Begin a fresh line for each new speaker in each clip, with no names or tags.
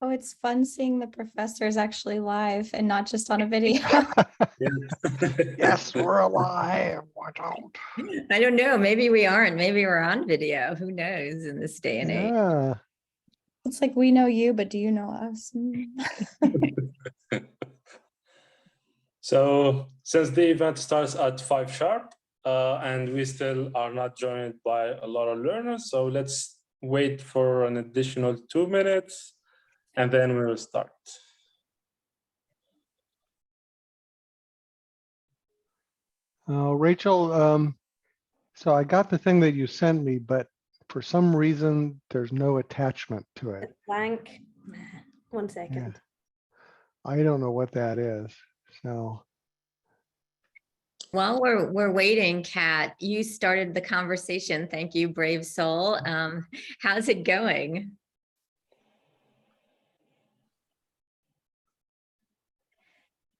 Oh, it's fun seeing the professors actually live and not just on a video.
Yes, we're alive. Watch out.
I don't know. Maybe we aren't. Maybe we're on video. Who knows in this day and age?
Yeah.
It's like we know you, but do you know us?
So since the event starts at 5 sharp, and we still are not joined by a lot of learners, so let's wait for an additional 2 minutes, and then we will start.
Rachel, so I got the thing that you sent me, but for some reason, there's no attachment to it.
Blank. 1 second.
Yeah. I don't know what that is. So
While we're waiting, Kat, you started the conversation. Thank you, brave soul. How's it going?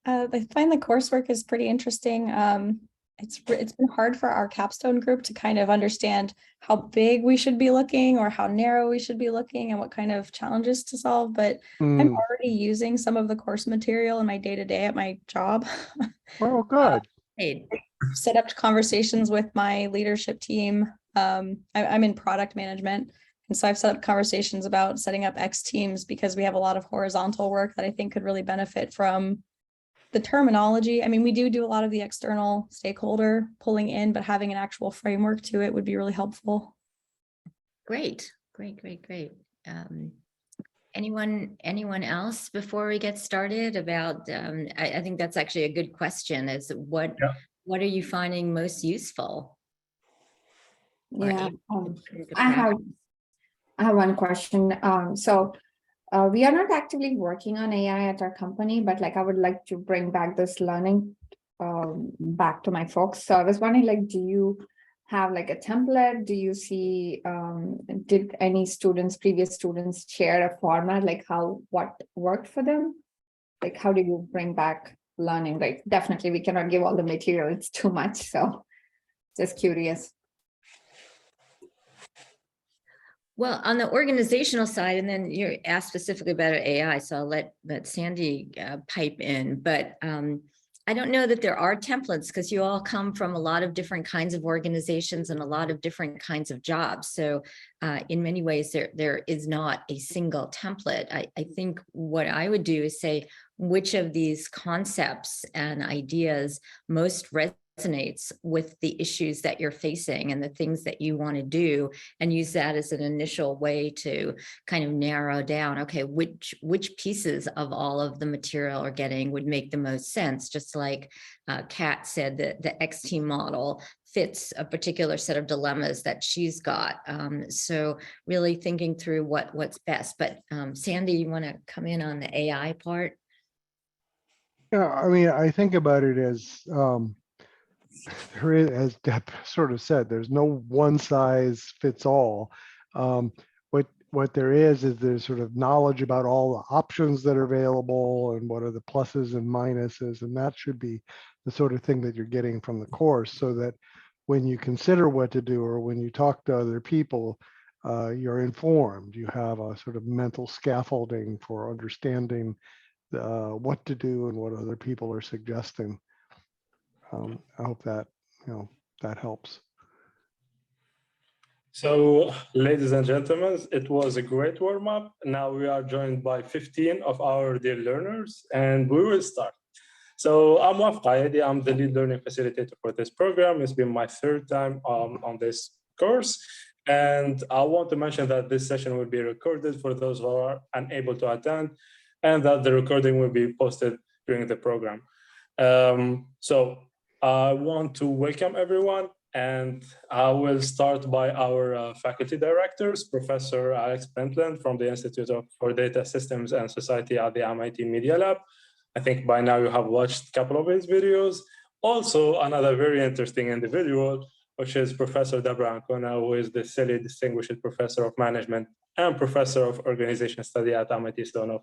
I find the coursework is pretty interesting. It's been hard for our capstone group to kind of understand how big we should be looking or how narrow we should be looking and what kind of challenges to solve. But I'm already using some of the course material in my day-to-day at my job.
well, good.
Hey,
Set up conversations with my leadership team. I'm in product management. And so I've set up conversations about setting up X teams because we have a lot of horizontal work that I think could really benefit from the terminology. I mean, we do a lot of the external stakeholder pulling in, but having an actual framework to it would be really helpful.
great. Anyone else before we get started about, I think that's actually a good question, is what are you finding most useful?
Yeah, I have one question. We are not actively working on AI at our company, but like I would like to bring back this learning back to my folks. So I was wondering, like, do you have like a template? Do you see, did any previous students share a format, like what worked for them? Like, how do you bring back learning? Like, definitely we cannot give all the material, it's too much. So just curious.
Well, on the organizational side, and then you're asked specifically about AI, so I'll let Sandy pipe in, but I don't know that there are templates because you all come from a lot of different kinds of organizations and a lot of different kinds of jobs. So in many ways, there is not a single template. I think what I would do is say, which of these concepts and ideas most resonates with the issues that you're facing and the things that you want to do, and use that as an initial way to kind of narrow down, okay, which pieces of all of the material are getting would make the most sense. Just like Kat said, that the X-team model fits a particular set of dilemmas that she's got. So really thinking through what's best. But Sandy, you want to come in on the AI part?
Yeah, I mean, I think about it as there is, as Deb sort of said, there's no one size fits all. What there is there's sort of knowledge about all the options that are available and what are the pluses and minuses, and that should be the sort of thing that you're getting from the course, so that when you consider what to do or when you talk to other people, you're informed. You have a sort of mental scaffolding for understanding what to do and what other people are suggesting. I hope that, that helps.
So, ladies and gentlemen, it was a great warm-up. Now we are joined by 15 of our dear learners, and we will start. So I'm Waf Qaedi. I'm the lead learning facilitator for this program. It's been my third time on this course. And I want to mention that this session will be recorded for those who are unable to attend, and that the recording will be posted during the program. So I want to welcome everyone, and I will start by our faculty directors, Professor Alex Pentland from the Institute for Data Systems and Society at the MIT Media Lab. I think by now you have watched a couple of his videos. Also, another very interesting individual, which is Professor Deborah Ancona, who is the Selly Distinguished Professor of Management and Professor of Organization Study at MIT Sloan of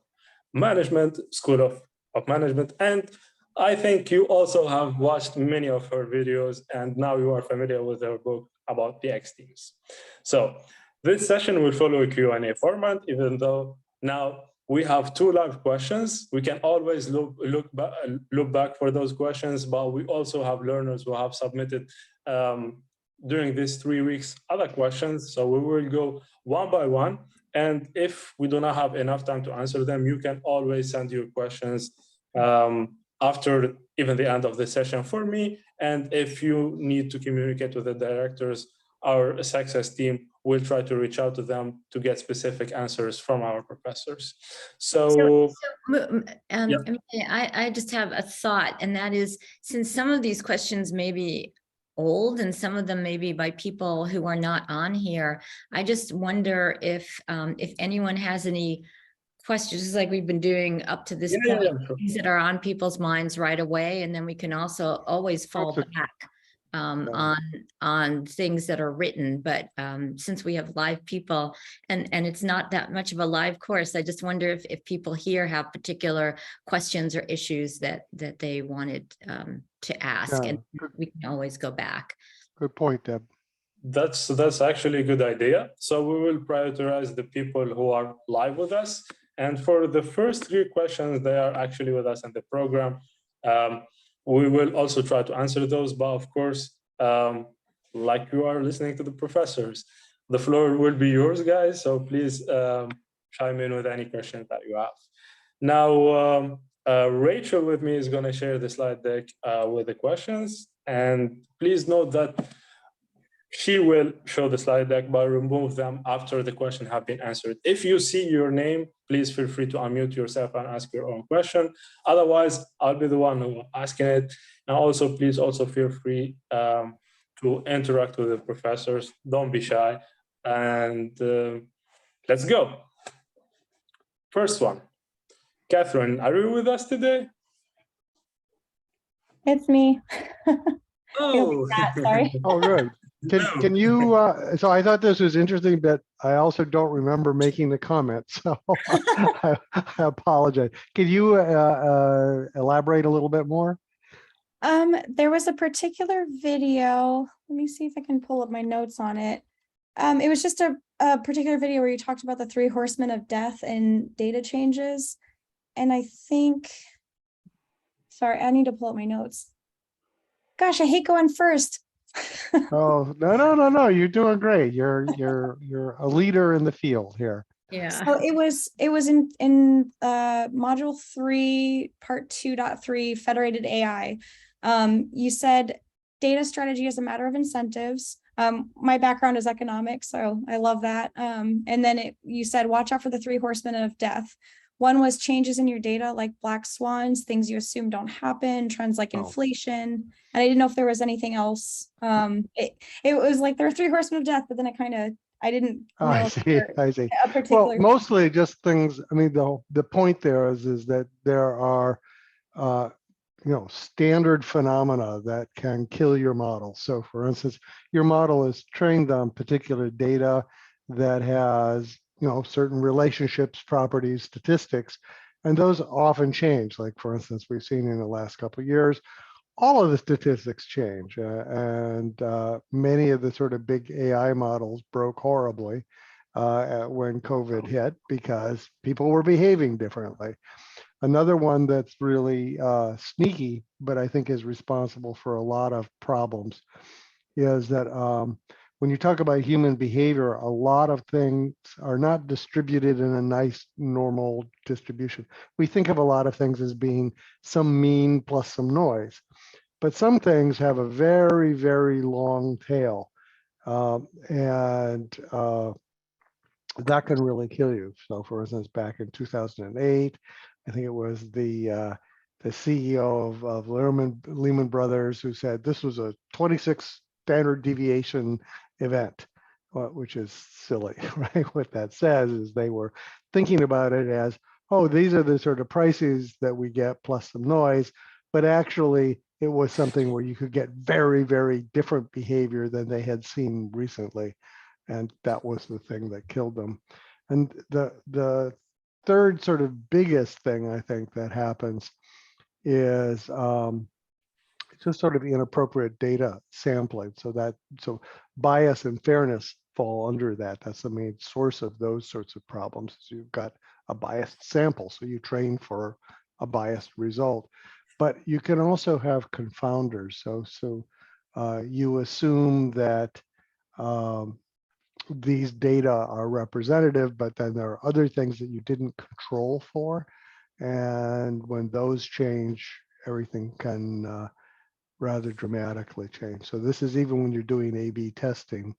Management, School of Management. And I think you also have watched many of her videos, and now you are familiar with her book about the X teams. So this session will follow a Q&A format, even though now we have 2 live questions. We can always look back for those questions, but we also have learners who have submitted during these 3 weeks other questions. So we will go one by one. And if we do not have enough time to answer them, you can always send your questions after even the end of the session for me. And if you need to communicate with the directors, our success team will try to reach out to them to get specific answers from our professors.
I just have a thought, and that is, since some of these questions may be old and some of them may be by people who are not on here, I just wonder if anyone has any questions, like we've been doing up to this point,
sure.
things that are on people's minds right away, and then we can also always fall back on things that are written. But since we have live people and it's not that much of a live course, I just wonder if people here have particular questions or issues that they wanted to ask, and we can always go back.
Good point, Deb.
That's actually a good idea. So we will prioritize the people who are live with us. And for the first 3 questions, they are actually with us in the program. We will also try to answer those, but of course, like you are listening to the professors, the floor will be yours, guys. So please chime in with any questions that you have. Now, Rachel with me is going to share the slide deck with the questions. And please note that she will show the slide deck, but remove them after the question have been answered. If you see your name, please feel free to unmute yourself and ask your own question. Otherwise, I'll be the one who asking it. And also, please also feel free to interact with the professors. Don't be shy. And let's go. First one. Catherine, are you with us today?
It's me.
Oh,
Sorry.
Oh, good. Can you, so I thought this was interesting, but I also don't remember making the comment, so I apologize. Can you elaborate a little bit more?
There was a particular video. Let me see if I can pull up my notes on it. It was just a particular video where you talked about the 3 horsemen of death and data changes. And I think, sorry, I need to pull up my notes. Gosh, I hate going first.
Oh, no, you're doing great. You're a leader in the field here.
Yeah.
So it was in module 3, part 2.3, federated AI. You said data strategy is a matter of incentives. My background is economics, so I love that. And then you said, watch out for the 3 horsemen of death. One was changes in your data, like black swans, things you assume don't happen, trends like inflation. And I didn't know if there was anything else. It was like there are 3 horsemen of death, but then I didn't know.
I see.
A particular.
Well, mostly just things. I mean, the point there is that there are, standard phenomena that can kill your model. So, for instance, your model is trained on particular data that has, certain relationships, properties, statistics, and those often change. Like, for instance, we've seen in the last couple of years, all of the statistics change, and many of the sort of big AI models broke horribly when COVID hit because people were behaving differently. Another one that's really sneaky, but I think is responsible for a lot of problems, is that when you talk about human behavior, a lot of things are not distributed in a nice, normal distribution. We think of a lot of things as being some mean plus some noise, but some things have a very, very long tail, and that can really kill you. So, for instance, back in 2008, I think it was the CEO of Lehman Brothers who said this was a 26 standard deviation event, which is silly, right? What that says is they were thinking about it as, oh, these are the sort of prices that we get plus some noise, but actually it was something where you could get very, very different behavior than they had seen recently. And that was the thing that killed them. And the third sort of biggest thing I think that happens is just sort of inappropriate data sampling. So bias and fairness fall under that. That's the main source of those sorts of problems. You've got a biased sample, so you train for a biased result. But you can also have confounders. So you assume that these data are representative, but then there are other things that you didn't control for. And when those change, everything can rather dramatically change. So this is even when you're doing A/B testing,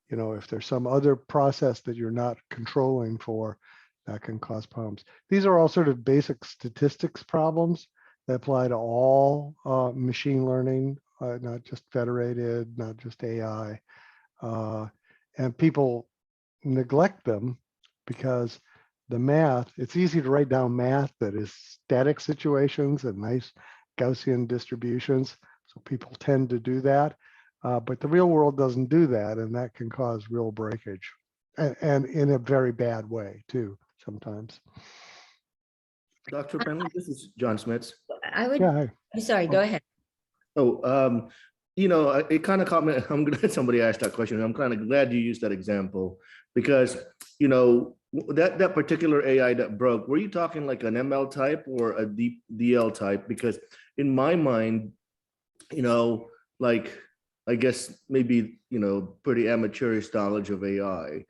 you know, if there's some other process that you're not controlling for, that can cause problems. These are all sort of basic statistics problems that apply to all machine learning, not just federated, not just AI. And people neglect them because the math, it's easy to write down math that is static situations and nice Gaussian distributions. So people tend to do that. But the real world doesn't do that, and that can cause real breakage, and in a very bad way too, sometimes.
Dr. Penley, this is John Smits.
I would,
Yeah, hi.
I'm sorry, go ahead.
Oh, you know, it kind of caught me. I'm glad somebody asked that question. I'm kind of glad you used that example because, you know, that particular AI that broke, were you talking like an ML type or a DL type? Because in my mind, you know, like, I guess maybe, you know, pretty amateurish knowledge of AI.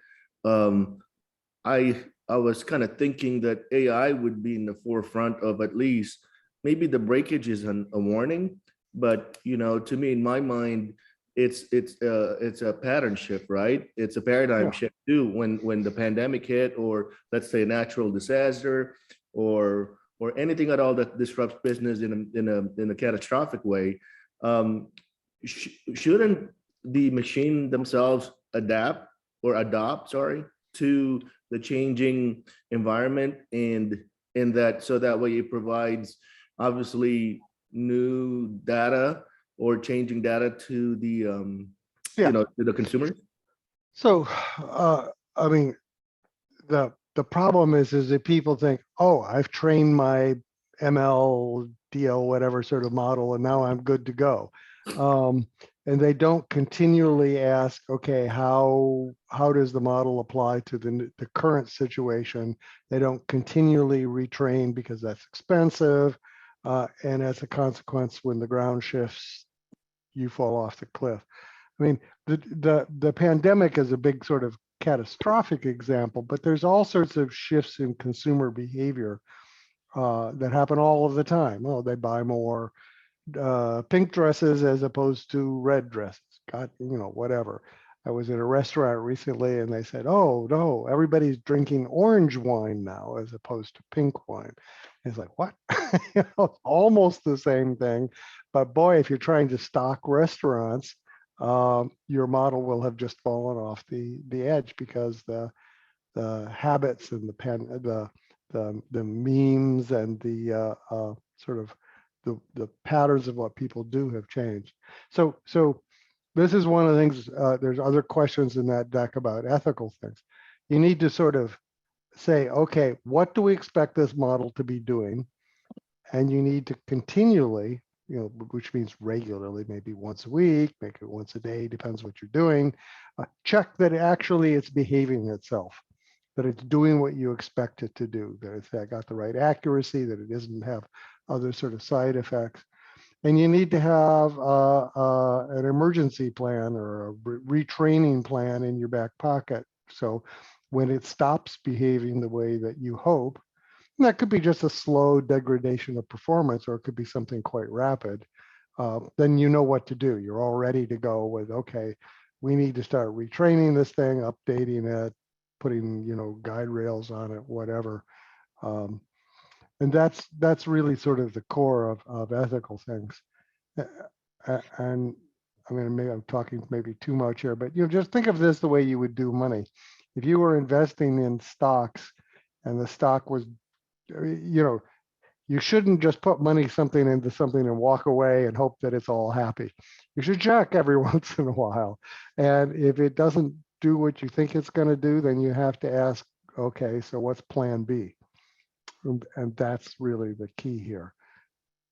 I was kind of thinking that AI would be in the forefront of at least maybe the breakage is a warning, but you know, to me, in my mind, it's a pattern shift, right? It's a paradigm shift too. When the pandemic hit, or let's say a natural disaster, or anything at all that disrupts business in a catastrophic way, shouldn't the machine themselves adopt, sorry, to the changing environment, and in that, so that way it provides obviously new data or changing data to the you know, to the consumers?
So I mean, the problem is that people think, oh, I've trained my ML, DL, whatever sort of model, and now I'm good to go. And they don't continually ask, okay, how does the model apply to the current situation? They don't continually retrain because that's expensive. And as a consequence, when the ground shifts, you fall off the cliff. I mean, the pandemic is a big sort of catastrophic example, but there's all sorts of shifts in consumer behavior that happen all of the time. Oh, they buy more pink dresses as opposed to red dresses. God, you know, whatever. I was at a restaurant recently and they said, oh, no, everybody's drinking orange wine now as opposed to pink wine. It's like, what? You know, it's almost the same thing. But boy, if you're trying to stock restaurants, your model will have just fallen off the edge because the habits and the memes and the sort of the patterns of what people do have changed. So this is one of the things, there's other questions in that deck about ethical things. You need to sort of say, okay, what do we expect this model to be doing? And you need to continually, you know, which means regularly, maybe once a week, make it once a day, depends what you're doing, check that actually it's behaving itself, that it's doing what you expect it to do, that it's got the right accuracy, that it doesn't have other sort of side effects. And you need to have an emergency plan or a retraining plan in your back pocket. So when it stops behaving the way that you hope, and that could be just a slow degradation of performance, or it could be something quite rapid, then you know what to do. You're all ready to go with, okay, we need to start retraining this thing, updating it, putting, you know, guide rails on it, whatever. And that's really sort of the core of ethical things. And I mean, maybe I'm talking maybe too much here, but you know, just think of this the way you would do money. If you were investing in stocks and the stock was, you know, you shouldn't just put money something into something and walk away and hope that it's all happy. You should check every once in a while. And if it doesn't do what you think it's going to do, then you have to ask, okay, so what's plan B? And that's really the key here.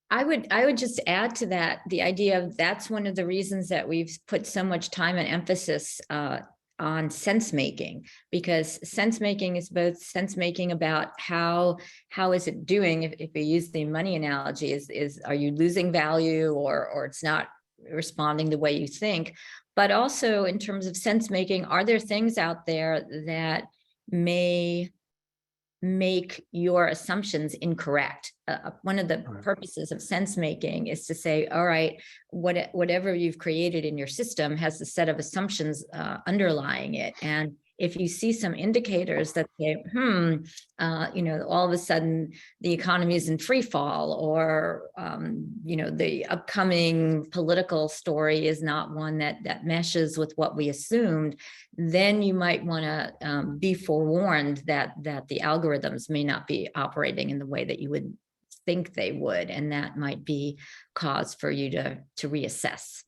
I would just add to that the idea of that's one of the reasons that we've put so much time and emphasis on sense making, because sense making is both sense making about how is it doing, if we use the money analogy, is are you losing value, or it's not responding the way you think, but also in terms of sense making, are there things out there that may make your assumptions incorrect? One of the
Right.
purposes of sense making is to say, all right, whatever you've created in your system has a set of assumptions underlying it. And if you see some indicators that say, all of a sudden the economy is in free fall, or, the upcoming political story is not one that meshes with what we assumed, then you might want to be forewarned that the algorithms may not be operating in the way that you would think they would, and that might be cause for you to reassess.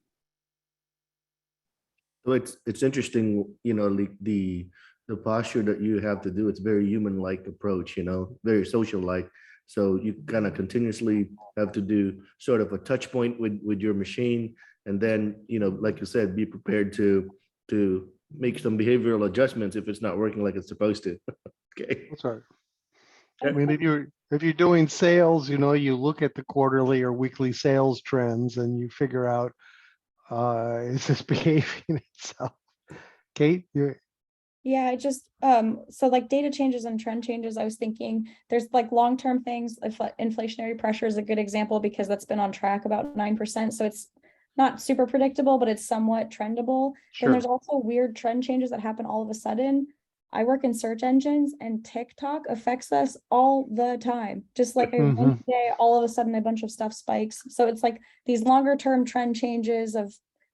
So it's interesting, like the posture that you have to do. It's very human-like approach, very social-like. So you kind of continuously have to do sort of a touch point with your machine, and then like you said, be prepared to make some behavioral adjustments if it's not working like it's supposed to. Okay.
That's right. I mean, if you're doing sales, you look at the quarterly or weekly sales trends and you figure out, is this behaving itself? Kate,
Yeah, I just so like data changes and trend changes, I was thinking there's like long-term things. Inflationary pressure is a good example because that's been on track about 9%. So it's not super predictable, but it's somewhat trendable.
sure.
Then there's also weird trend changes that happen all of a sudden. I work in search engines, and TikTok affects us all the time. Just like one day, all of a sudden a bunch of stuff spikes. So it's like these longer term trend changes of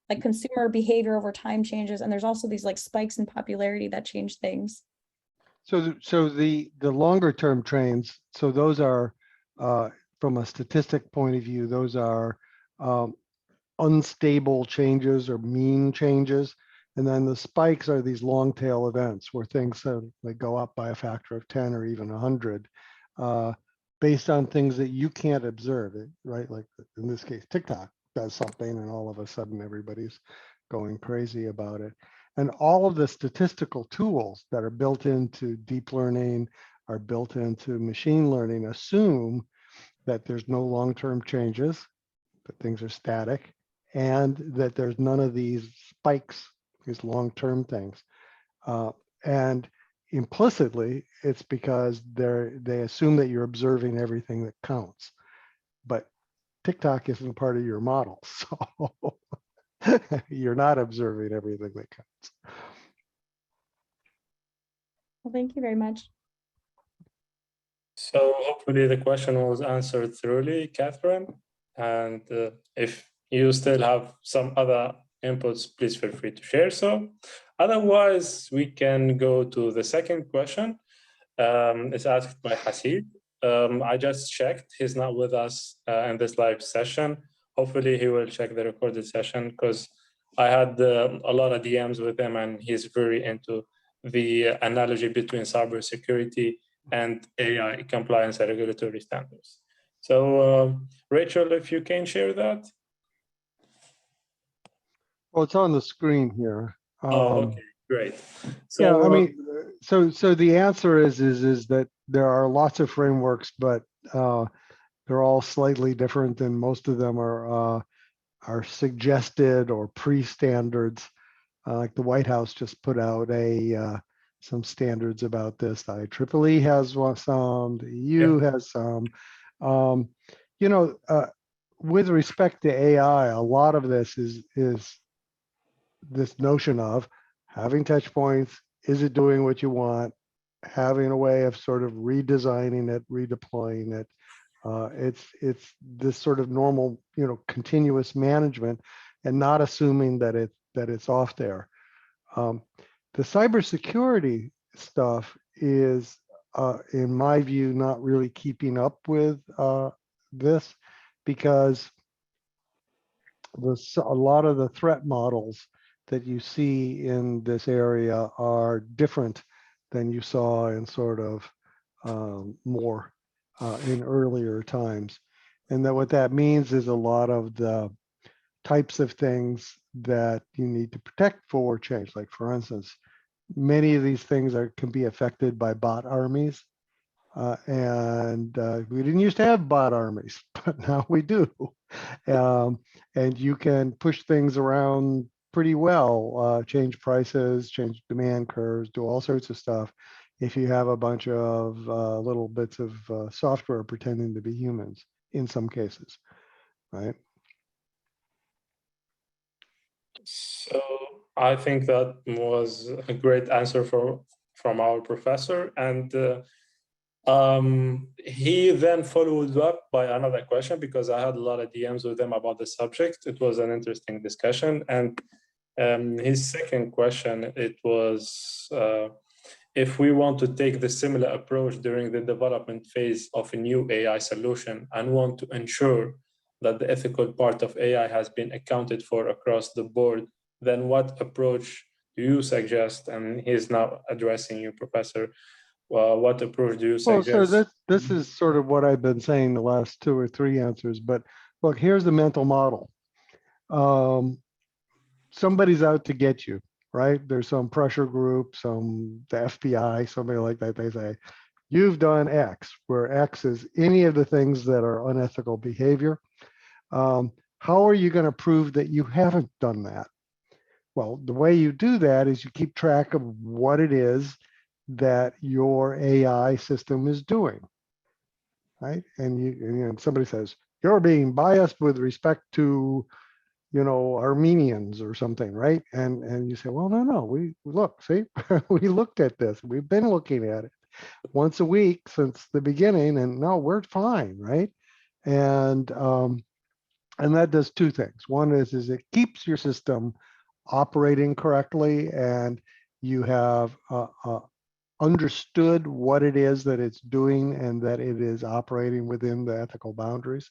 like consumer behavior over time changes. And there's also these like spikes in popularity that change things.
So the longer term trends, so those are, from a statistic point of view, those are unstable changes or mean changes. And then the spikes are these long tail events where things they go up by a factor of 10 or even 100, based on things that you can't observe it, right? Like in this case, TikTok does something and all of a sudden everybody's going crazy about it. And all of the statistical tools that are built into deep learning, are built into machine learning, assume that there's no long-term changes, that things are static, and that there's none of these spikes, these long-term things. And implicitly, it's because they assume that you're observing everything that counts. But TikTok isn't part of your model, so you're not observing everything that counts.
Well, thank you very much.
So hopefully the question was answered thoroughly, Catherine. And if you still have some other inputs, please feel free to share so. Otherwise, we can go to the second question. It's asked by Hasid. I just checked, he's not with us in this live session. Hopefully he will check the recorded session, because I had a lot of DMs with him and he's very into the analogy between cybersecurity and AI compliance and regulatory standards. So Rachel, if you can share that.
Well, it's on the screen here.
Okay, great. So
yeah, I mean, so the answer is that there are lots of frameworks, but they're all slightly different, and most of them are suggested or pre-standards. Like the White House just put out some standards about this. The IEEE has some, the EU has some. With respect to AI, a lot of this is this notion of having touch points. Is it doing what you want? Having a way of sort of redesigning it, redeploying it. It's this sort of normal, continuous management, and not assuming that it's off there. The cybersecurity stuff is, in my view, not really keeping up with this, because a lot of the threat models that you see in this area are different than you saw in sort of more in earlier times. And that what that means is a lot of the types of things that you need to protect for change. Like, for instance, many of these things can be affected by bot armies. We didn't used to have bot armies, but now we do. And you can push things around pretty well, change prices, change demand curves, do all sorts of stuff if you have a bunch of little bits of software pretending to be humans in some cases, right?
So I think that was a great answer from our professor. And he then followed up by another question because I had a lot of DMs with him about the subject. It was an interesting discussion. And his second question, it was, if we want to take the similar approach during the development phase of a new AI solution and want to ensure that the ethical part of AI has been accounted for across the board, then what approach do you suggest? And he's now addressing you, Professor. What approach do you
Well, so
suggest?
this is sort of what I've been saying the last 2 or 3 answers, but look, here's the mental model. Somebody's out to get you, right? There's some pressure group, the FBI, somebody like that. They say, you've done X, where X is any of the things that are unethical behavior. How are you going to prove that you haven't done that? Well, the way you do that is you keep track of what it is that your AI system is doing, right? And somebody says, you're being biased with respect to, Armenians or something, right? And you say, well, no, we look, see, we looked at this. We've been looking at it once a week since the beginning, and no, we're fine, right? And that does 2 things. One is it keeps your system operating correctly, and you have understood what it is that it's doing and that it is operating within the ethical boundaries.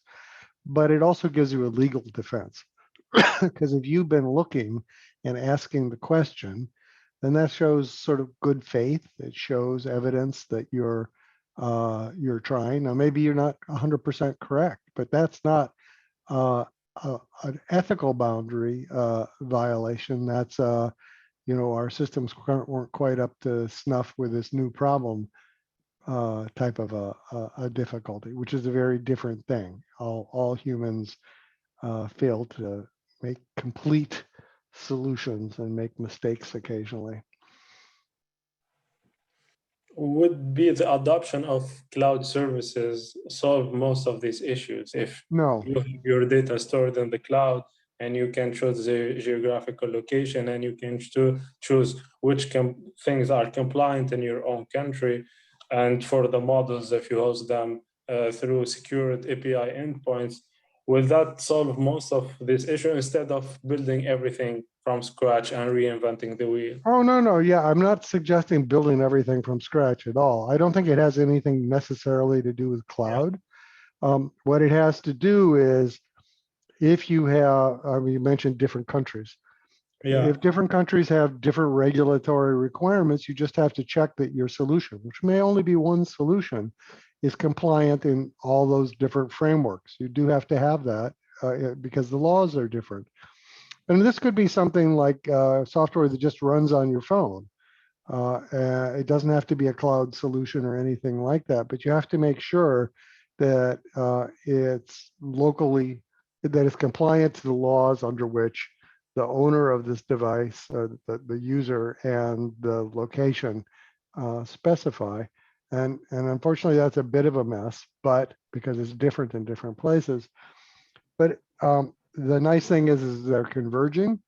But it also gives you a legal defense. Because if you've been looking and asking the question, then that shows sort of good faith. It shows evidence that you're trying. Now, maybe you're not 100% correct, but that's not an ethical boundary violation. That's our systems weren't quite up to snuff with this new problem type of a difficulty, which is a very different thing. All humans fail to make complete solutions and make mistakes occasionally.
Would be the adoption of cloud services solve most of these issues? If
No.
you have your data stored in the cloud and you can choose the geographical location and you can choose which things are compliant in your own country, and for the models, if you host them through secured API endpoints, will that solve most of this issue instead of building everything from scratch and reinventing the wheel?
Oh, no. Yeah, I'm not suggesting building everything from scratch at all. I don't think it has anything necessarily to do with cloud. What it has to do is if you have, you mentioned different countries.
Yeah.
If different countries have different regulatory requirements, you just have to check that your solution, which may only be one solution, is compliant in all those different frameworks. You do have to have that because the laws are different. And this could be something like software that just runs on your phone. It doesn't have to be a cloud solution or anything like that, but you have to make sure that it's locally, that it's compliant to the laws under which the owner of this device, the user, and the location specify. And unfortunately, that's a bit of a mess, but because it's different in different places. But the nice thing is they're converging,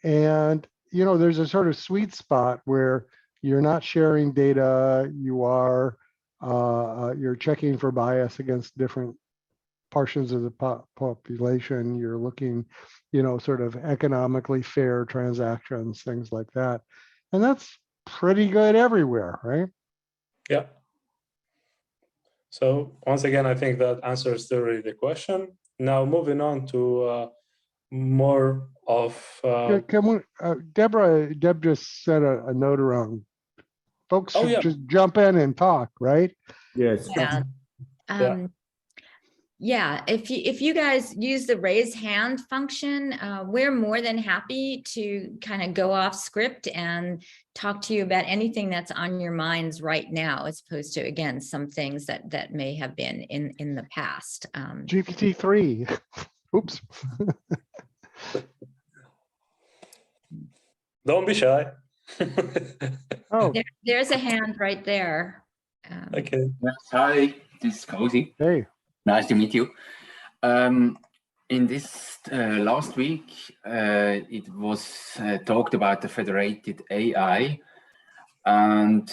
and there's a sort of sweet spot where you're not sharing data. You're checking for bias against different portions of the population. You're looking, sort of economically fair transactions, things like that, and that's pretty good everywhere, right?
Yeah. So once again, I think that answers thoroughly the question. Now moving on to more of.
Can we, Deb just sent a note around. Folks should just jump in and talk, right?
Yes.
Yeah.
Yeah.
Yeah, if you guys use the raise hand function, we're more than happy to kind of go off script and talk to you about anything that's on your minds right now, as opposed to, again, some things that may have been in the past.
GPT-3. Oops.
Don't be shy.
Oh,
There's a hand right there.
Okay.
Yes, hi, this is Cozy.
hey.
Nice to meet you. In this last week, it was talked about the federated AI, and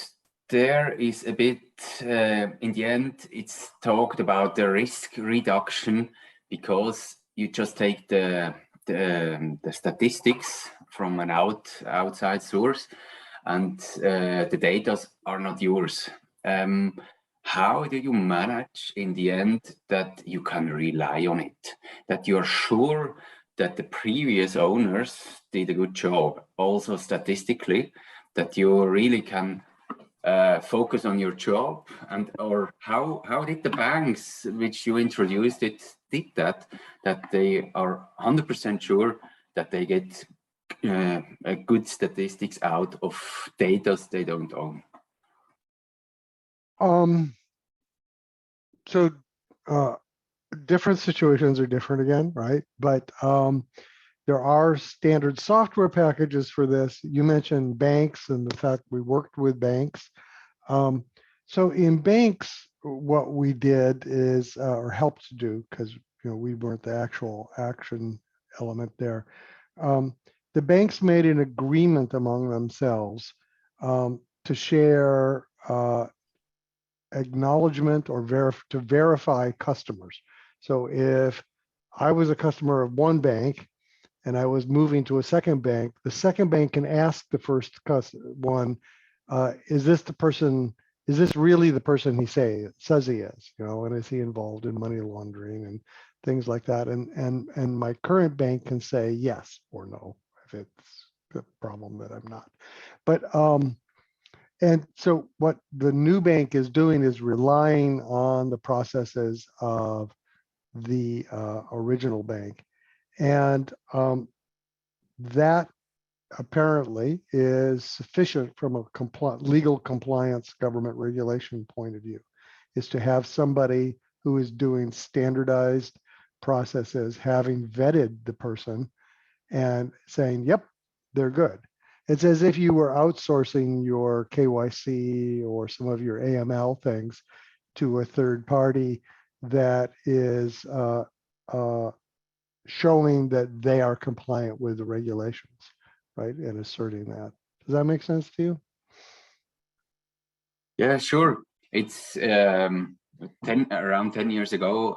there is a bit, in the end, it's talked about the risk reduction because you just take the statistics from an outside source, and the data are not yours. How do you manage in the end that you can rely on it, that you're sure that the previous owners did a good job, also statistically, that you really can focus on your job? And or how did the banks, which you introduced it, did that they are 100% sure that they get good statistics out of data they don't own?
So different situations are different again, right? But there are standard software packages for this. You mentioned banks and the fact we worked with banks. So in banks, what we did is, or helped to do, because we weren't the actual action element there. The banks made an agreement among themselves to share acknowledgement or to verify customers. So if I was a customer of one bank and I was moving to a second bank, the second bank can ask the first one, is this the person, is this really the person he says he is, and is he involved in money laundering and things like that? And my current bank can say yes or no if it's a problem that I'm not. But and so what the new bank is doing is relying on the processes of the original bank. And that apparently is sufficient from a legal compliance government regulation point of view, is to have somebody who is doing standardized processes, having vetted the person and saying, yep, they're good. It's as if you were outsourcing your KYC or some of your AML things to a third party that is showing that they are compliant with the regulations, right? And asserting that. Does that make sense to you?
Yeah, sure. It's around 10 years ago,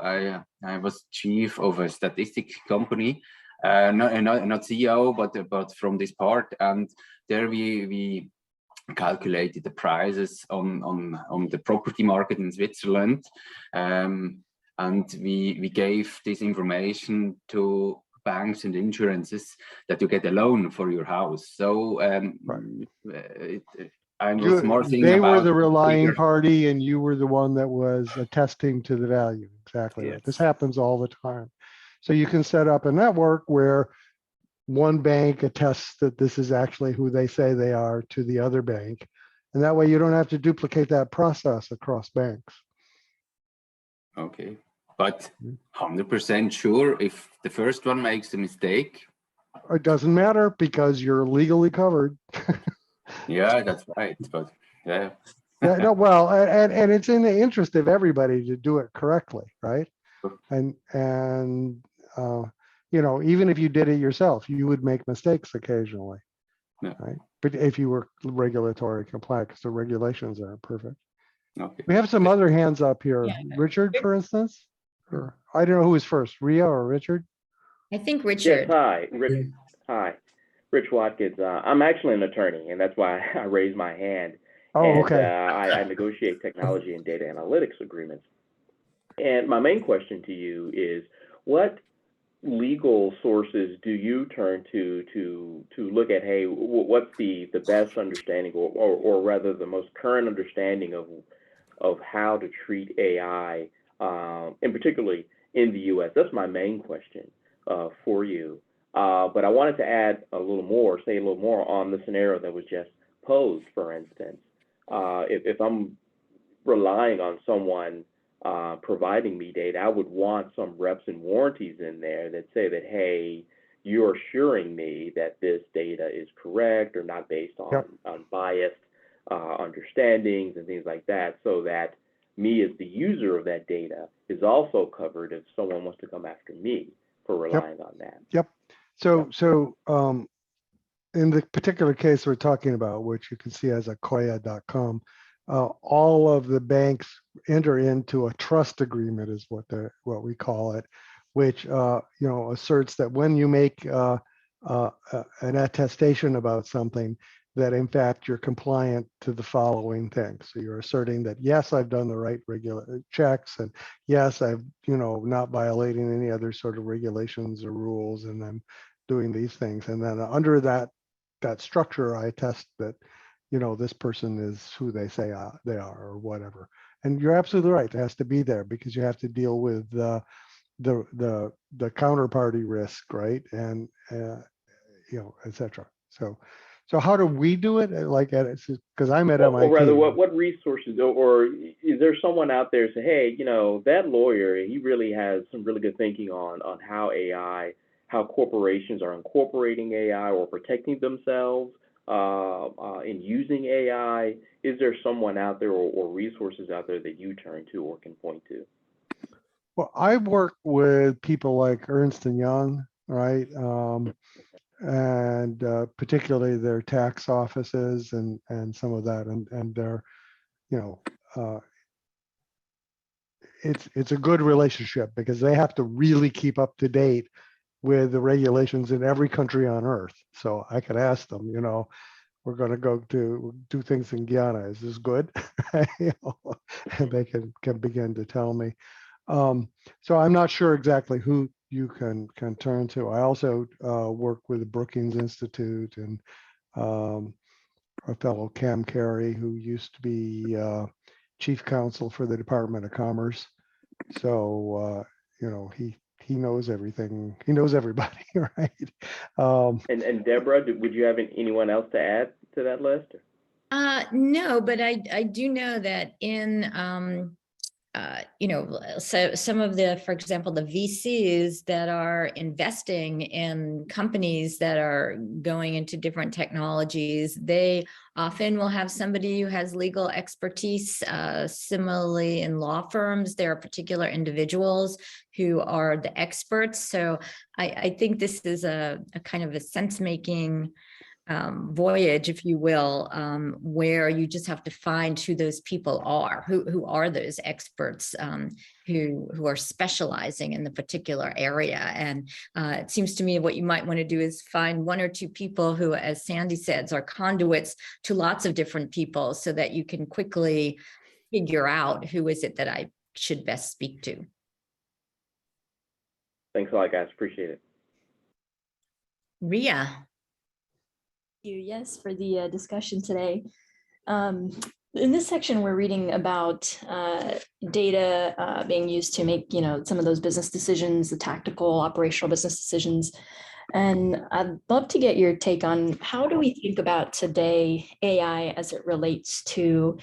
I was chief of a statistics company. Not CEO, but from this part, and there we calculated the prices on the property market in Switzerland, and we gave this information to banks and insurances that you get a loan for your house. So I was more thinking
they were
about
the relying party, and you were the one that was attesting to the value. Exactly right.
Yes.
This happens all the time. So you can set up a network where one bank attests that this is actually who they say they are to the other bank. And that way you don't have to duplicate that process across banks.
Okay, but 100% sure if the first one makes a mistake?
It doesn't matter because you're legally covered.
Yeah, that's right. But yeah.
Yeah, no, well, and it's in the interest of everybody to do it correctly, right? And even if you did it yourself, you would make mistakes occasionally,
Yeah.
right? But if you were regulatory compliant, because the regulations aren't perfect.
Okay.
We have some other hands up here.
Yeah.
Richard, for instance, or I don't know who was first, Ria or Richard?
I think
Yes,
Richard.
hi, Rich. Hi, Rich Watkins. I'm actually an attorney, and that's why I raised my hand.
Oh,
And
okay.
I negotiate technology and data analytics agreements. And my main question to you is, what legal sources do you turn to look at, hey, what's the best understanding, or rather the most current understanding of how to treat AI, and particularly in the U.S.? That's my main question for you. But I wanted to add a little more, say a little more on the scenario that was just posed, for instance. If I'm relying on someone providing me data, I would want some reps and warranties in there that say that, hey, you're assuring me that this data is correct or not based on, on biased understandings and things like that, so that me as the user of that data is also covered if someone wants to come after me for relying on that.
So in the particular case we're talking about, which you can see as Akoya.com, all of the banks enter into a trust agreement, is what we call it, which asserts that when you make an attestation about something, that in fact you're compliant to the following things. So you're asserting that, yes, I've done the right regular checks, and yes, I've not violating any other sort of regulations or rules, and I'm doing these things. And then under that structure, I attest that this person is who they say they are, or whatever. And you're absolutely right; it has to be there because you have to deal with the counterparty risk, right? And et cetera. So how do we do it? Like, because I'm at MIT.
Or rather, what resources, or is there someone out there say, hey, that lawyer, he really has some really good thinking on how corporations are incorporating AI or protecting themselves in using AI? Is there someone out there or resources out there that you turn to or can point to?
Well, I work with people like Ernst & Young, right? And particularly their tax offices and some of that, and they're, it's a good relationship because they have to really keep up to date with the regulations in every country on earth. So I could ask them, we're going to go to do things in Guyana. Is this good? And they can begin to tell me. So I'm not sure exactly who you can turn to. I also work with the Brookings Institute and our fellow Cam Carey, who used to be chief counsel for the Department of Commerce. So he knows everything. He knows everybody, right?
And Deborah, would you have anyone else to add to that list?
No, but I do know that in so some of the, for example, the VCs that are investing in companies that are going into different technologies, they often will have somebody who has legal expertise. Similarly, in law firms, there are particular individuals who are the experts. So I think this is a kind of a sense-making voyage, if you will, where you just have to find who those people are, who are those experts who are specializing in the particular area. And it seems to me what you might want to do is find one or two people who, as Sandy says, are conduits to lots of different people so that you can quickly figure out who is it that I should best speak to.
Thanks a lot, guys. Appreciate it.
Ria.
Yes, for the discussion today. In this section, we're reading about data being used to make, some of those business decisions, the tactical, operational business decisions. And I'd love to get your take on how do we think about today AI as it relates to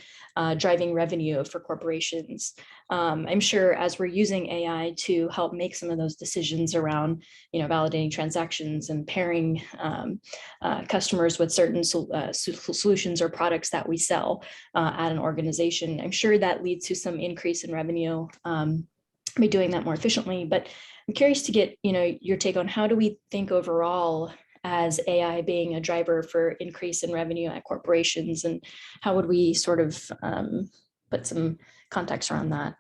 driving revenue for corporations. I'm sure as we're using AI to help make some of those decisions around, validating transactions and pairing customers with certain solutions or products that we sell at an organization, I'm sure that leads to some increase in revenue by doing that more efficiently. But I'm curious to get, your take on how do we think overall as AI being a driver for increase in revenue at corporations, and how would we sort of put some context around that?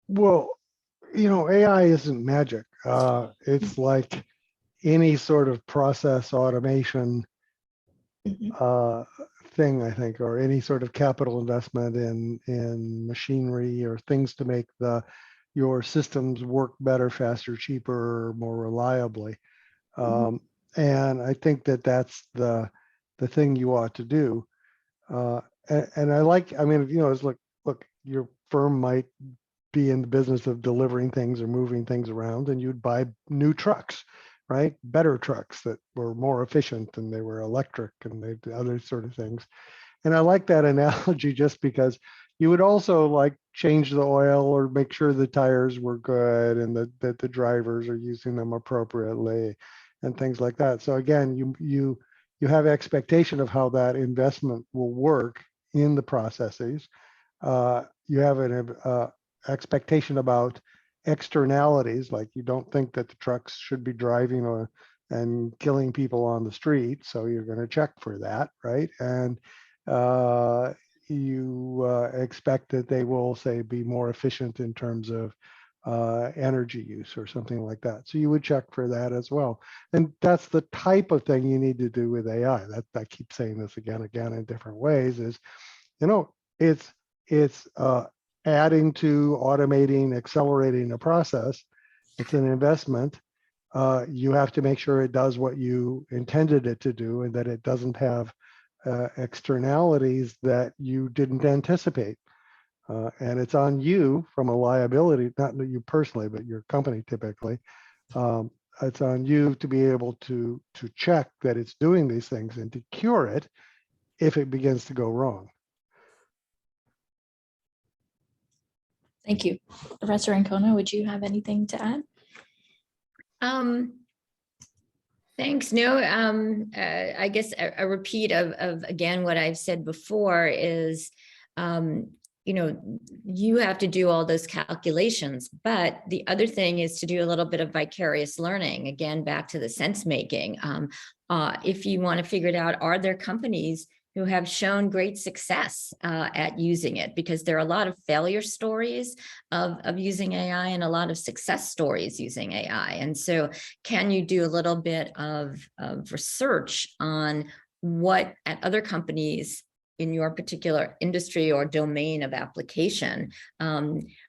Well, AI isn't magic. It's like any sort of process automation thing, I think, or any sort of capital investment in machinery or things to make your systems work better, faster, cheaper, more reliably. And I think that that's the thing you ought to do. and I like, I mean, you know, it's like, look, your firm might be in the business of delivering things or moving things around, and you'd buy new trucks, right? Better trucks that were more efficient and they were electric and they did other sort of things. And I like that analogy just because you would also like change the oil or make sure the tires were good and that the drivers are using them appropriately and things like that. So again, you have expectation of how that investment will work in the processes. You have an expectation about externalities, like you don't think that the trucks should be driving and killing people on the street, so you're going to check for that, right? And you expect that they will, say, be more efficient in terms of energy use or something like that. So you would check for that as well. And that's the type of thing you need to do with AI. That I keep saying this again in different ways is, you know, it's adding to, automating, accelerating a process. It's an investment. You have to make sure it does what you intended it to do and that it doesn't have externalities that you didn't anticipate. And it's on you from a liability, not you personally, but your company typically. It's on you to be able to check that it's doing these things and to cure it if it begins to go wrong.
Thank you. Professor Ancona, would you have anything to add?
Thanks. No, I guess a repeat of again, what I've said before is, you know, you have to do all those calculations, but the other thing is to do a little bit of vicarious learning. Again, back to the sense making. If you want to figure it out, are there companies who have shown great success at using it? Because there are a lot of failure stories of using AI and a lot of success stories using AI. And so can you do a little bit of research on what at other companies in your particular industry or domain of application,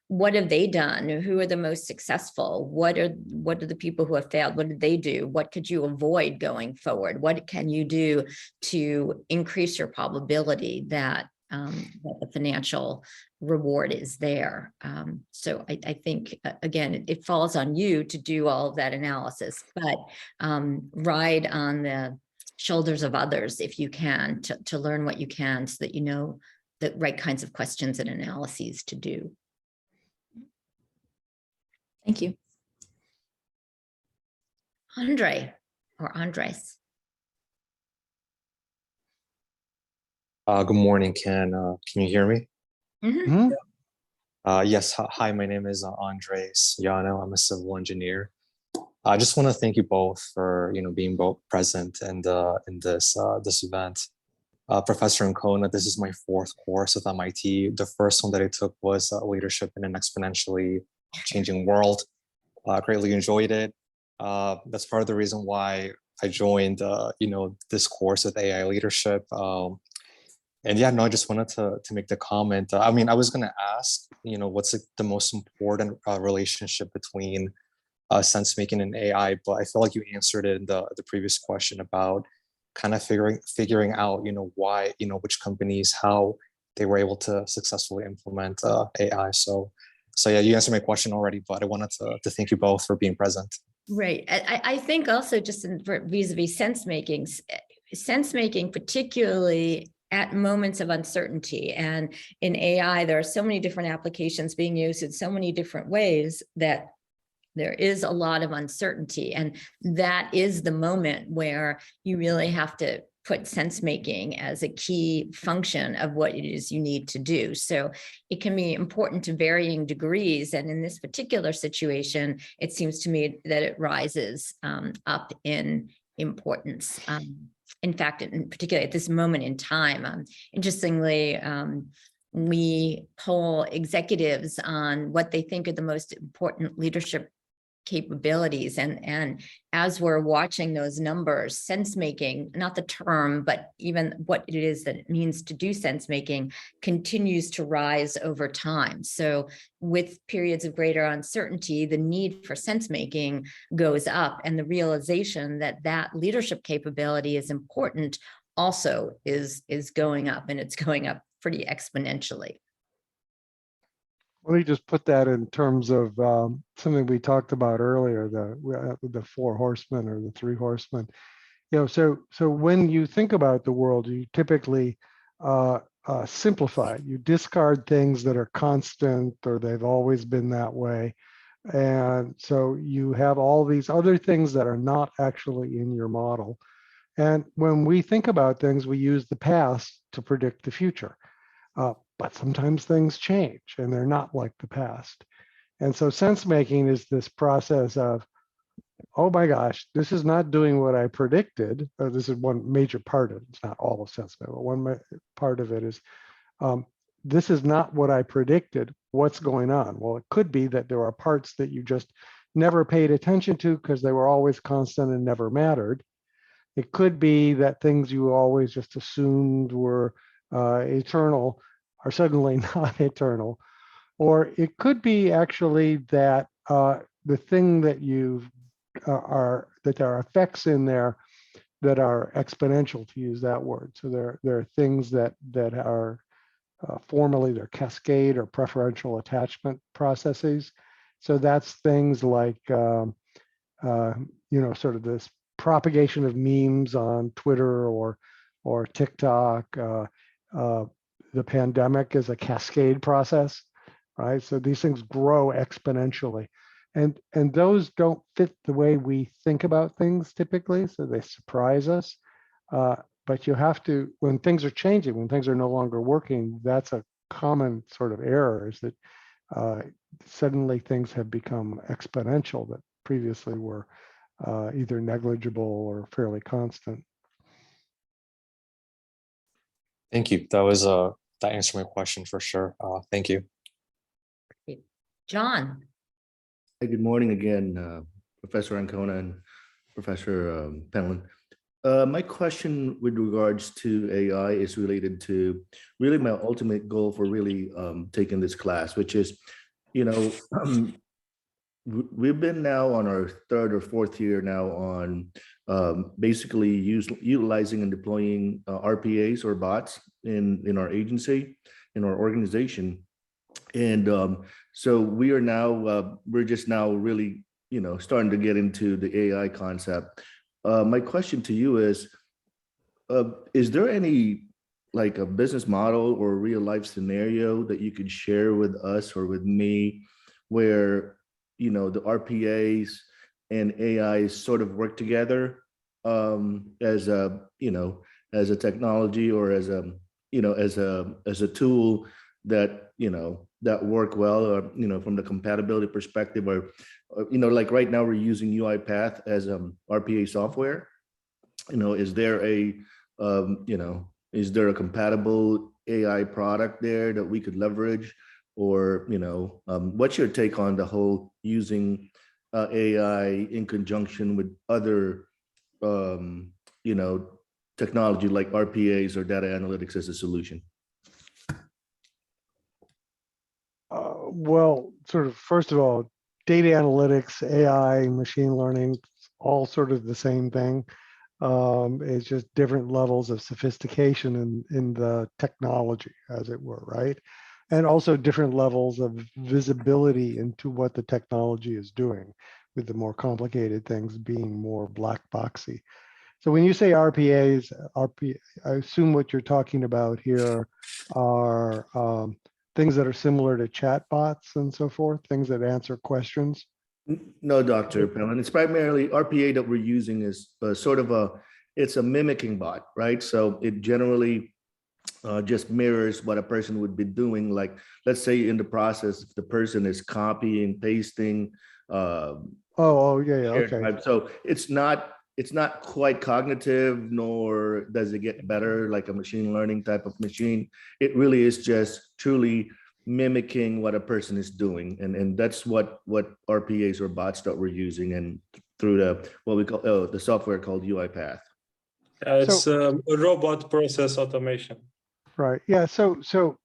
what have they done? Who are the most successful? What are the people who have failed? What did they do? What could you avoid going forward? What can you do to increase your probability that, that the financial reward is there? So I think, again, it falls on you to do all of that analysis, but ride on the shoulders of others if you can to learn what you can so that you know the right kinds of questions and analyses to do.
Thank you.
Andre or Andres.
Good morning, can you hear me?
Mm-hmm.
Yes, hi, my name is Andres Yano. I'm a civil engineer. I just want to thank you both for being both present and in this event. Professor Ancona, this is my 4th course with MIT. The first one that I took was Leadership in an Exponentially Changing World. Greatly enjoyed it. That's part of the reason why I joined this course with AI leadership. And yeah, no, I just wanted to make the comment. I mean, I was going to ask, what's the most important relationship between sense making and AI, but I feel like you answered it in the previous question about kind of figuring out, why, which companies, how they were able to successfully implement AI. So yeah, you answered my question already, but I wanted to thank you both for being present.
Right. I think also just vis-a-vis sense making, particularly at moments of uncertainty. And in AI, there are so many different applications being used in so many different ways that there is a lot of uncertainty. And that is the moment where you really have to put sense making as a key function of what it is you need to do. So it can be important to varying degrees. And in this particular situation, it seems to me that it rises up in importance. In fact, in particular at this moment in time, interestingly, we poll executives on what they think are the most important leadership capabilities. And as we're watching those numbers, sense making, not the term, but even what it is that it means to do sense making continues to rise over time. So with periods of greater uncertainty, the need for sense making goes up, and the realization that that leadership capability is important also is going up, and it's going up pretty exponentially.
Let me just put that in terms of something we talked about earlier, the 4 horsemen or the 3 horsemen. So when you think about the world, you typically simplify it. You discard things that are constant or they've always been that way. And so you have all these other things that are not actually in your model. And when we think about things, we use the past to predict the future. But sometimes things change and they're not like the past. And so sense making is this process of, oh my gosh, this is not doing what I predicted. This is one major part of it. It's not all of sense making, but one part of it is, this is not what I predicted. What's going on? Well, it could be that there are parts that you just never paid attention to because they were always constant and never mattered. It could be that things you always just assumed were eternal are suddenly not eternal. Or it could be actually that the thing that that there are effects in there that are exponential, to use that word. So there are things that are formally they're cascade or preferential attachment processes. So that's things like sort of this propagation of memes on Twitter or TikTok. The pandemic is a cascade process, right? So these things grow exponentially. And those don't fit the way we think about things typically, so they surprise us. But you have to, when things are changing, when things are no longer working, that's a common sort of error, is that suddenly things have become exponential that previously were either negligible or fairly constant.
Thank you. That answered my question for sure. Thank you.
John.
Hey, good morning again, Professor Ancona and Professor Penland. My question with regards to AI is related to really my ultimate goal for really taking this class, which is, we've been now on our 3rd or 4th year now on basically utilizing and deploying RPAs or bots in our agency, in our organization. And so we are now, we're just now really, starting to get into the AI concept. My question to you is there any like a business model or real life scenario that you could share with us or with me where, the RPAs and AI sort of work together as a technology or as a tool that, that work well, or, from the compatibility perspective, or like right now we're using UiPath as RPA software. Is there a compatible AI product there that we could leverage? Or, what's your take on the whole using AI in conjunction with other, technology like RPAs or data analytics as a solution?
Well, sort of, first of all, data analytics, AI, machine learning, all sort of the same thing. It's just different levels of sophistication in the technology, as it were, right? And also different levels of visibility into what the technology is doing, with the more complicated things being more black boxy. So when you say RPAs, I assume what you're talking about here are things that are similar to chatbots and so forth, things that answer questions.
No, Dr. Penland. It's primarily RPA that we're using is sort of it's a mimicking bot, right? So it generally just mirrors what a person would be doing. Like, let's say in the process, if the person is copying, pasting.
Yeah, okay.
So it's not quite cognitive, nor does it get better like a machine learning type of machine. It really is just truly mimicking what a person is doing. And that's what RPAs or bots that we're using, and through what we call the software called UiPath.
It's a robot process automation.
Right. Yeah. So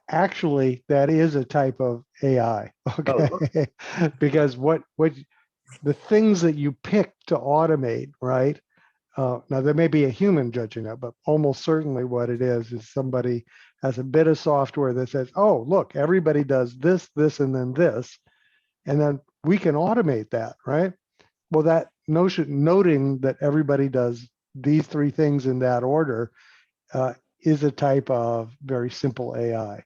actually, that is a type of AI. Okay. Because what the things that you pick to automate, right, Now there may be a human judging it, but almost certainly what it is somebody has a bit of software that says, oh, look, everybody does this, this, and then this. And then we can automate that, right? Well, that noting that everybody does these three things in that order is a type of very simple AI,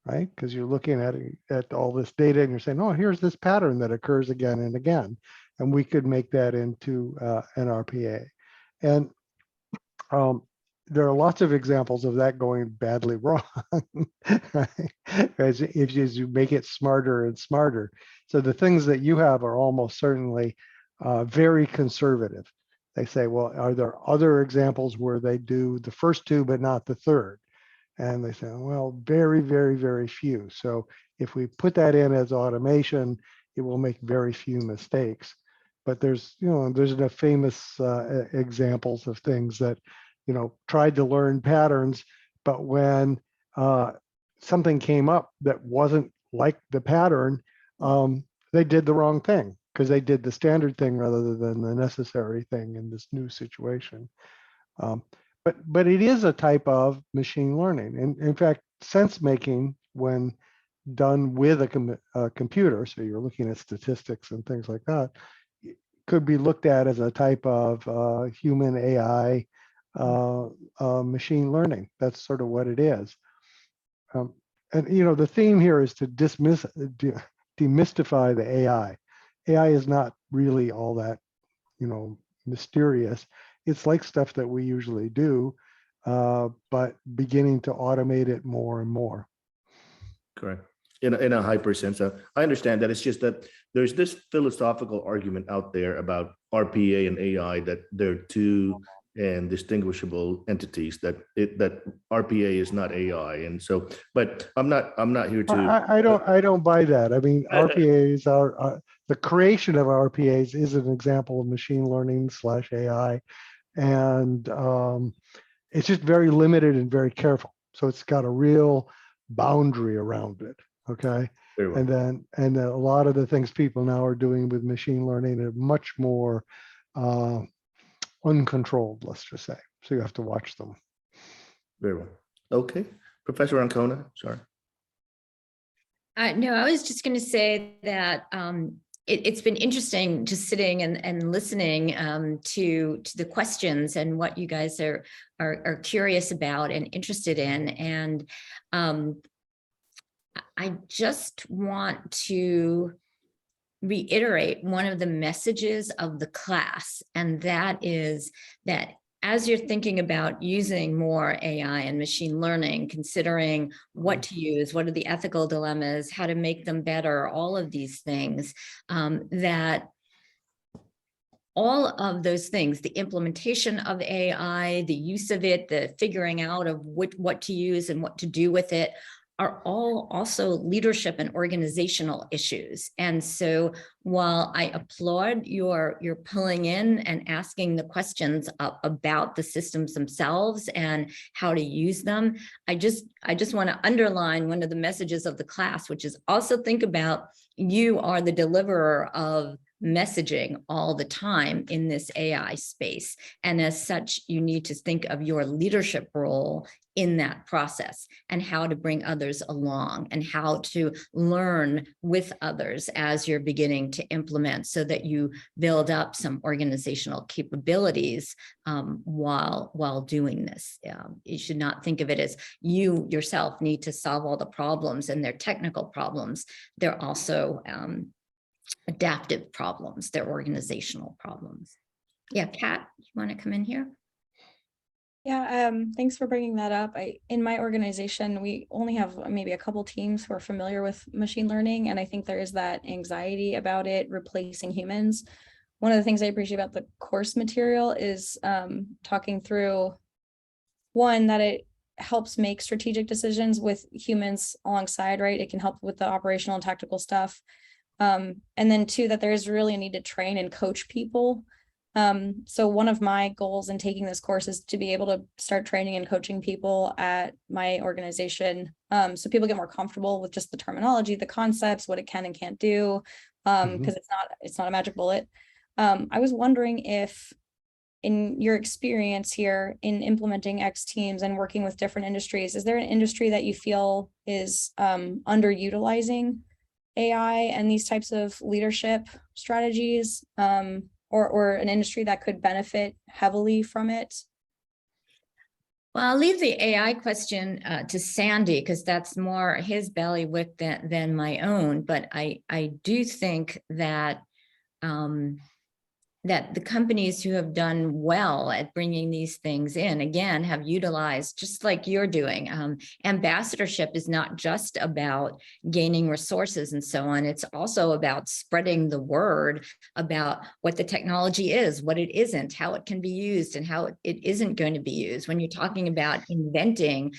right? Because you're looking at all this data and you're saying, oh, here's this pattern that occurs again and again. And we could make that into an RPA. And there are lots of examples of that going badly wrong, right? As you make it smarter and smarter. So the things that you have are almost certainly very conservative. They say, well, are there other examples where they do the first two, but not the third? And they say, well, very, very, very few. So if we put that in as automation, it will make very few mistakes. But there's enough famous examples of things that, tried to learn patterns, but when something came up that wasn't like the pattern, they did the wrong thing because they did the standard thing rather than the necessary thing in this new situation. But it is a type of machine learning. And in fact, sense making, when done with a computer, so you're looking at statistics and things like that, could be looked at as a type of human AI machine learning. That's sort of what it is. And the theme here is to demystify the AI. AI is not really all that, mysterious. It's like stuff that we usually do, but beginning to automate it more and more.
Correct. In a hyper sense. I understand that. It's just that there's this philosophical argument out there about RPA and AI, that they're two and distinguishable entities, that RPA is not AI. And so, but I'm not here to.
I don't buy that. I mean, RPAs are the creation of RPAs is an example of machine learning / AI, and it's just very limited and very careful. So it's got a real boundary around it. Okay.
Well.
And then a lot of the things people now are doing with machine learning are much more uncontrolled, let's just say. So you have to watch them.
Very well. Okay. Professor Ancona, sorry.
No, I was just going to say that it's been interesting just sitting and listening to the questions and what you guys are curious about and interested in. And I just want to reiterate one of the messages of the class, and that is that as you're thinking about using more AI and machine learning, considering what to use, what are the ethical dilemmas, how to make them better, all of these things, that all of those things, the implementation of AI, the use of it, the figuring out of what to use and what to do with it, are all also leadership and organizational issues. And so while I applaud your pulling in and asking the questions about the systems themselves and how to use them, I just want to underline one of the messages of the class, which is also think about you are the deliverer of messaging all the time in this AI space. And as such, you need to think of your leadership role in that process and how to bring others along and how to learn with others as you're beginning to implement so that you build up some organizational capabilities while doing this. You should not think of it as you yourself need to solve all the problems, and they're technical problems. They're also adaptive problems, they're organizational problems. Yeah, Kat, you want to come in here?
Yeah, thanks for bringing that up. In my organization, we only have maybe a couple teams who are familiar with machine learning, and I think there is that anxiety about it replacing humans. One of the things I appreciate about the course material is talking through, one, that it helps make strategic decisions with humans alongside, right? It can help with the operational and tactical stuff. And then two, that there is really a need to train and coach people. So one of my goals in taking this course is to be able to start training and coaching people at my organization, so people get more comfortable with just the terminology, the concepts, what it can and can't do, because it's not a magic bullet. I was wondering if in your experience here in implementing X teams and working with different industries, is there an industry that you feel is underutilizing AI and these types of leadership strategies, or an industry that could benefit heavily from it?
Well, I'll leave the AI question to Sandy, because that's more his bailiwick than my own. But I do think that that the companies who have done well at bringing these things in, again, have utilized, just like you're doing. Ambassadorship is not just about gaining resources and so on. It's also about spreading the word about what the technology is, what it isn't, how it can be used, and how it isn't going to be used. When you're talking about inventing,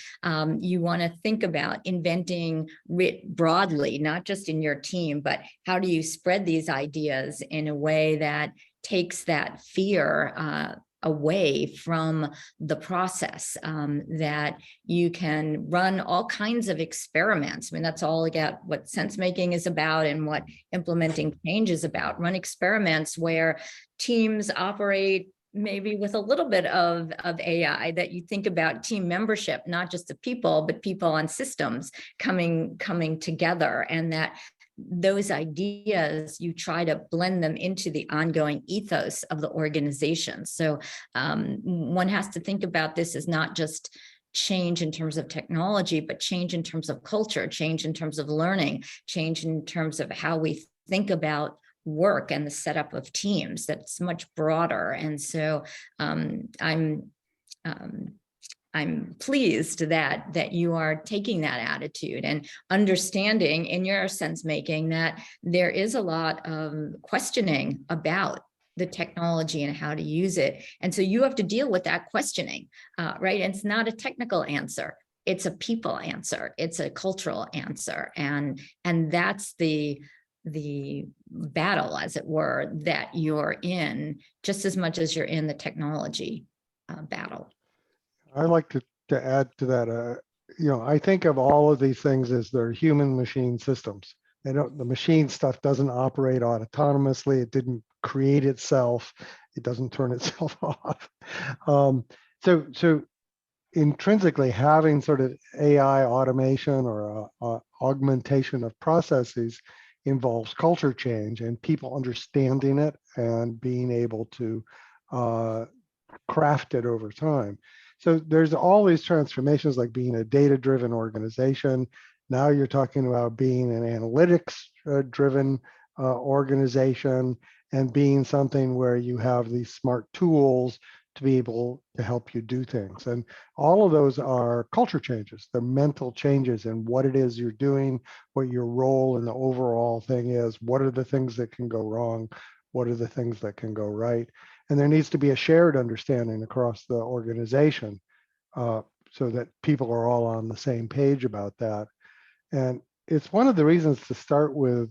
you want to think about inventing writ broadly, not just in your team, but how do you spread these ideas in a way that takes that fear away from the process, that you can run all kinds of experiments. I mean, that's all about what sense making is about and what implementing change is about. Run experiments where teams operate maybe with a little bit of AI, that you think about team membership, not just the people, but people and systems coming together, and that those ideas, you try to blend them into the ongoing ethos of the organization. So one has to think about this as not just change in terms of technology, but change in terms of culture, change in terms of learning, change in terms of how we think about work and the setup of teams. That's much broader. And so I'm pleased that you are taking that attitude and understanding in your sense making that there is a lot of questioning about the technology and how to use it. And so you have to deal with that questioning, right? And it's not a technical answer. It's a people answer. It's a cultural answer. And that's the battle, as it were, that you're in, just as much as you're in the technology battle.
I like to add to that, I think of all of these things as they're human machine systems. The machine stuff doesn't operate autonomously. It didn't create itself. It doesn't turn itself off. So intrinsically, having sort of AI automation or augmentation of processes involves culture change and people understanding it and being able to craft it over time. So there's all these transformations, like being a data-driven organization. Now you're talking about being an analytics-driven organization, and being something where you have these smart tools to be able to help you do things. And all of those are culture changes. They're mental changes in what it is you're doing, what your role in the overall thing is, what are the things that can go wrong, what are the things that can go right. And there needs to be a shared understanding across the organization so that people are all on the same page about that. And it's one of the reasons to start with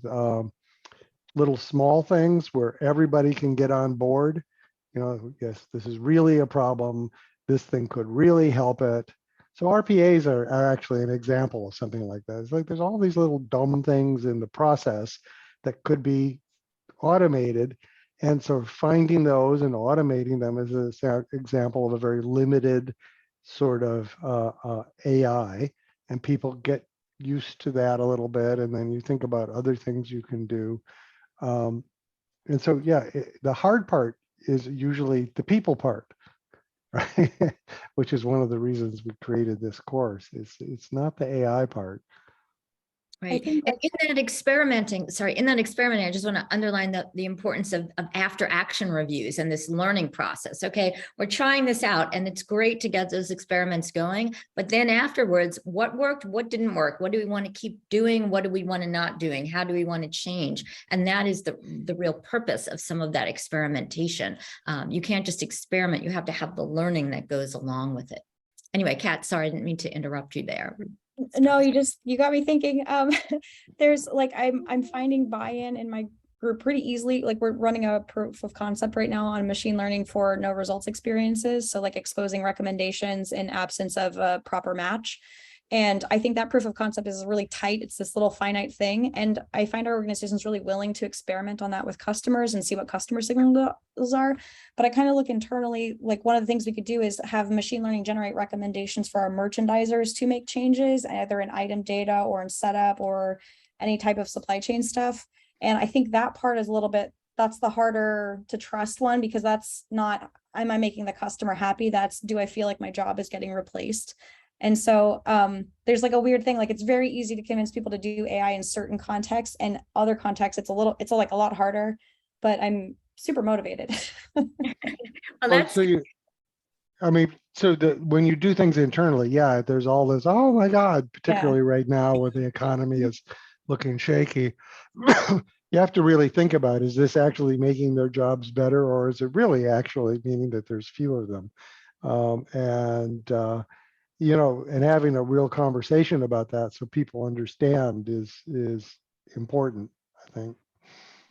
little small things where everybody can get on board. Yes, this is really a problem. This thing could really help it. So RPAs are actually an example of something like that. It's like there's all these little dumb things in the process that could be automated. And so finding those and automating them is an example of a very limited sort of AI, and people get used to that a little bit. And then you think about other things you can do. And so, yeah, the hard part is usually the people part, right? Which is one of the reasons we created this course. It's not the AI part.
Right. And in that experimenting, I just want to underline the importance of after action reviews and this learning process. Okay, we're trying this out and it's great to get those experiments going, but then afterwards, what worked, what didn't work? What do we want to keep doing? What do we want to not doing? How do we want to change? And that is the real purpose of some of that experimentation. You can't just experiment, you have to have the learning that goes along with it. Anyway, Kat, sorry, I didn't mean to interrupt you there.
No, you got me thinking. There's like I'm finding buy-in in my group pretty easily. Like we're running a proof of concept right now on machine learning for no results experiences. So like exposing recommendations in absence of a proper match. And I think that proof of concept is really tight. It's this little finite thing. And I find our organization is really willing to experiment on that with customers and see what customer signals are. But I kind of look internally, like one of the things we could do is have machine learning generate recommendations for our merchandisers to make changes, either in item data or in setup or any type of supply chain stuff. And I think that part is a little bit, that's the harder to trust one, because that's not, am I making the customer happy? That's, do I feel like my job is getting replaced? And so there's like a weird thing, like it's very easy to convince people to do AI in certain contexts, and other contexts it's like a lot harder, but I'm super motivated.
Well,
Well,
that's,
so when you do things internally, yeah, there's all this, oh my God, particularly right now where the economy is looking shaky. You have to really think about, is this actually making their jobs better, or is it really actually meaning that there's fewer of them? And having a real conversation about that so people understand is important, I think.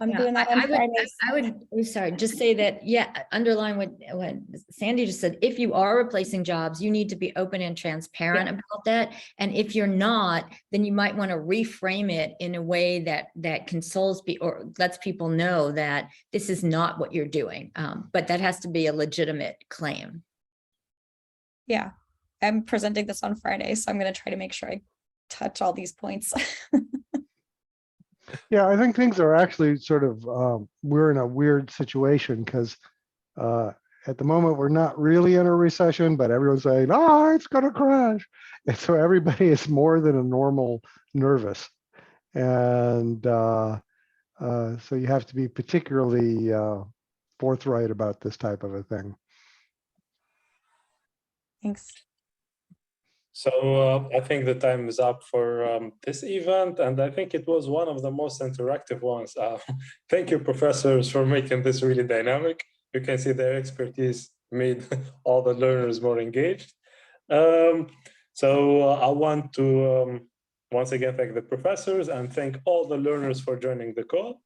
I'm
yeah,
doing that on Fridays.
I would, sorry, just say that, yeah, underline what Sandy just said. If you are replacing jobs, you need to be open and transparent about that. And if you're not, then you might want to reframe it in a way that consoles people or lets people know that this is not what you're doing. But that has to be a legitimate claim.
Yeah, I'm presenting this on Friday, so I'm going to try to make sure I touch all these points.
Yeah, I think things are actually sort of, we're in a weird situation because at the moment we're not really in a recession, but everyone's saying, oh, it's going to crash. And so everybody is more than a normal nervous. And so you have to be particularly forthright about this type of a thing.
Thanks.
So I think the time is up for this event, and I think it was one of the most interactive ones. Thank you, professors, for making this really dynamic. You can see their expertise made all the learners more engaged. So I want to once again thank the professors and thank all the learners for joining the call.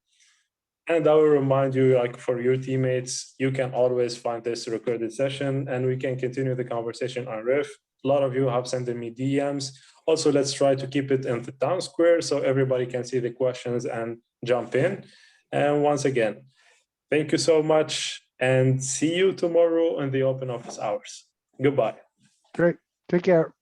And I will remind you, like for your teammates, you can always find this recorded session and we can continue the conversation on Riff. A lot of you have sent me DMs. Also, let's try to keep it in the town square so everybody can see the questions and jump in. And once again, thank you so much and see you tomorrow in the open office hours. Goodbye.
Great. Take care.